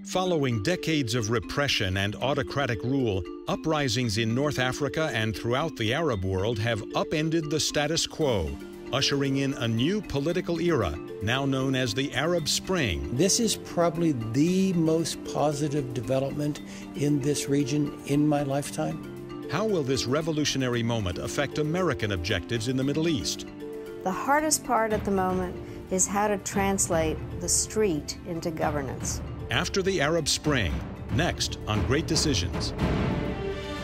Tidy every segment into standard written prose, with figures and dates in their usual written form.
Following decades of repression and autocratic rule, uprisings in North Africa and throughout the Arab world have upended the status quo, ushering in a new political era, now known as the Arab Spring. This is probably the most positive development in this region in my lifetime. How will this revolutionary moment affect American objectives in the Middle East? The hardest part at the moment is how to translate the street into governance. After the Arab Spring, next on Great Decisions.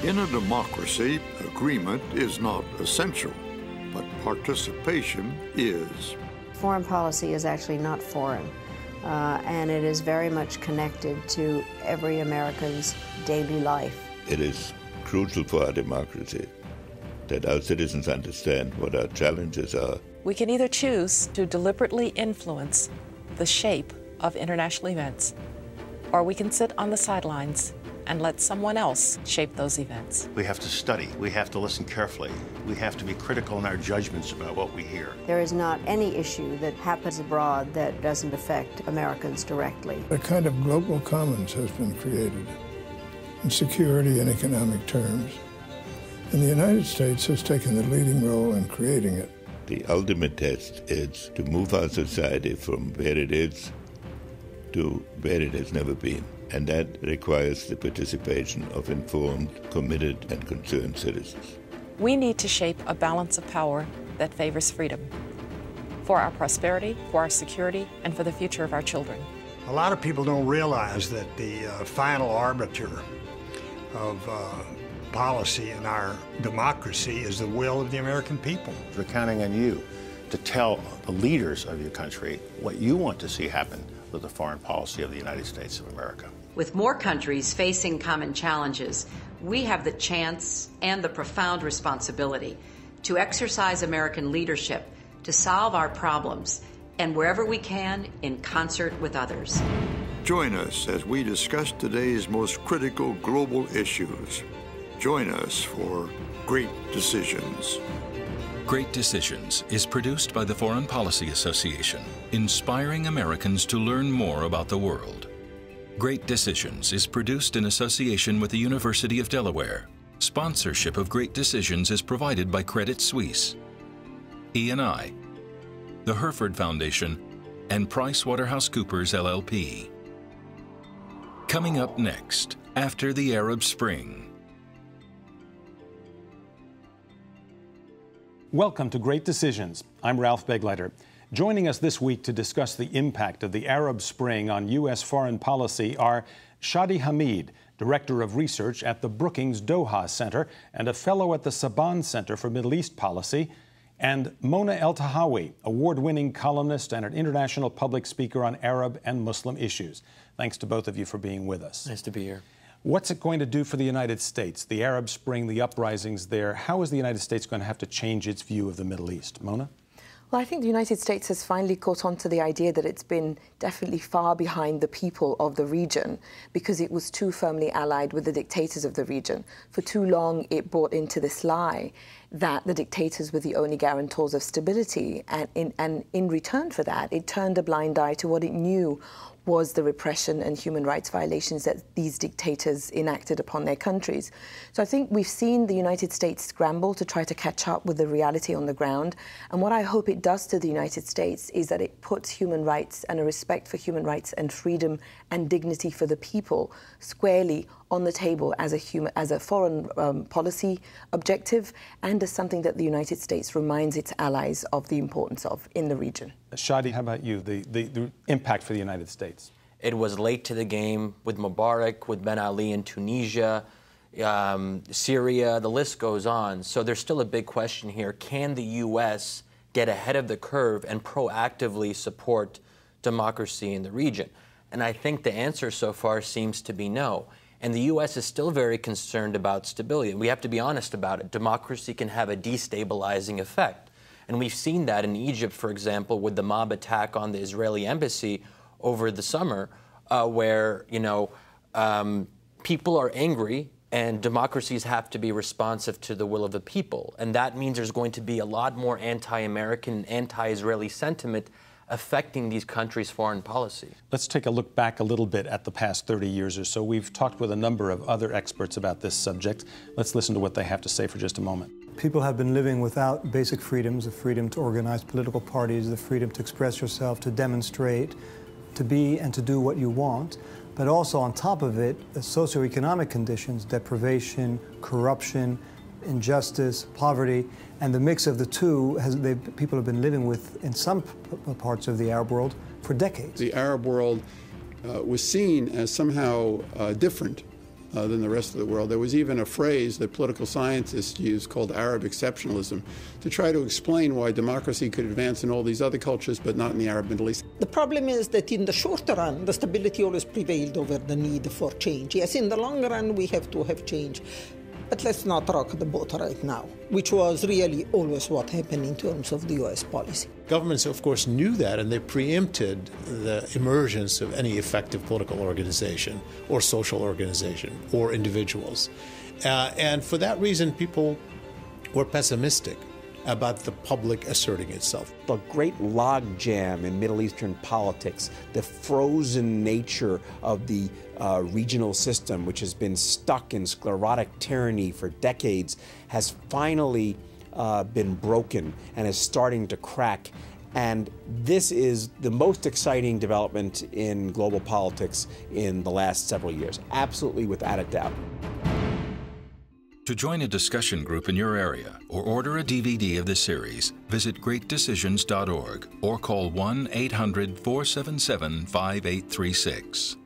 In a democracy, agreement is not essential, but participation is. Foreign policy is actually not foreign, and it is very much connected to every American's daily life. It is crucial for our democracy that our citizens understand what our challenges are. We can either choose to deliberately influence the shape of international events, or we can sit on the sidelines and let someone else shape those events. We have to study. We have to listen carefully. We have to be critical in our judgments about what we hear. There is not any issue that happens abroad that doesn't affect Americans directly. A kind of global commons has been created in security and economic terms, and the United States has taken the leading role in creating it. The ultimate test is to move our society from where it is to where it has never been. And that requires the participation of informed, committed, and concerned citizens. We need to shape a balance of power that favors freedom for our prosperity, for our security, and for the future of our children. A lot of people don't realize that the final arbiter of policy in our democracy is the will of the American people. We're counting on you to tell the leaders of your country what you want to see happen with the foreign policy of the United States of America. With more countries facing common challenges, we have the chance and the profound responsibility to exercise American leadership to solve our problems, and wherever we can, in concert with others. Join us as we discuss today's most critical global issues. Join us for Great Decisions. Great Decisions is produced by the Foreign Policy Association, inspiring Americans to learn more about the world. Great Decisions is produced in association with the University of Delaware. Sponsorship of Great Decisions is provided by Credit Suisse, E&I, the Hereford Foundation, and PricewaterhouseCoopers LLP. Coming up next, after the Arab Spring. Welcome to Great Decisions. I'm Ralph Begleiter. Joining us this week to discuss the impact of the Arab Spring on U.S. foreign policy are Shadi Hamid, Director of Research at the Brookings Doha Center and a Fellow at the Saban Center for Middle East Policy, and Mona El-Tahawy, award-winning columnist and an international public speaker on Arab and Muslim issues. Thanks to both of you for being with us. Nice to be here. What's it going to do for the United States? The Arab Spring, the uprisings there, how is the United States going to have to change its view of the Middle East? Mona? Well, I think the United States has finally caught on to the idea that it's been definitely far behind the people of the region because it was too firmly allied with the dictators of the region. For too long, it bought into this lie that the dictators were the only guarantors of stability, and in return for that, it turned a blind eye to what it knew was the repression and human rights violations that these dictators enacted upon their countries. So I think we've seen the United States scramble to try to catch up with the reality on the ground. And what I hope it does to the United States is that it puts human rights and a respect for human rights and freedom and dignity for the people squarely on the table as a foreign policy objective and as something that the United States reminds its allies of the importance of in the region. Shadi, how about you, the impact for the United States? It was late to the game with Mubarak, with Ben Ali in Tunisia, Syria, the list goes on. So there's still a big question here. Can the U.S. get ahead of the curve and proactively support democracy in the region? And I think the answer so far seems to be no. And the U.S. is still very concerned about stability. And we have to be honest about it. Democracy can have a destabilizing effect. And we've seen that in Egypt, for example, with the mob attack on the Israeli embassy over the summer, where, people are angry and democracies have to be responsive to the will of the people. And that means there's going to be a lot more anti-American, anti-Israeli sentiment affecting these countries' foreign policy. Let's take a look back a little bit at the past 30 years or so. We've talked with a number of other experts about this subject. Let's listen to what they have to say for just a moment. People have been living without basic freedoms, the freedom to organize political parties, the freedom to express yourself, to demonstrate, to be and to do what you want. But also on top of it, the socioeconomic conditions, deprivation, corruption, injustice, poverty, and the mix of the two people have been living with in some parts of the Arab world for decades. The Arab world was seen as somehow different than the rest of the world. There was even a phrase that political scientists use called Arab exceptionalism to try to explain why democracy could advance in all these other cultures but not in the Arab Middle East. The problem is that in the short run, the stability always prevailed over the need for change. Yes, in the long run, we have to have change. But let's not rock the boat right now, which was really always what happened in terms of the U.S. policy. Governments, of course, knew that, and they preempted the emergence of any effective political organization or social organization or individuals. And for that reason, people were pessimistic about the public asserting itself. The great logjam in Middle Eastern politics, the frozen nature of the regional system, which has been stuck in sclerotic tyranny for decades, has finally been broken and is starting to crack. And this is the most exciting development in global politics in the last several years, absolutely without a doubt. To join a discussion group in your area or order a DVD of this series, visit greatdecisions.org or call 1-800-477-5836.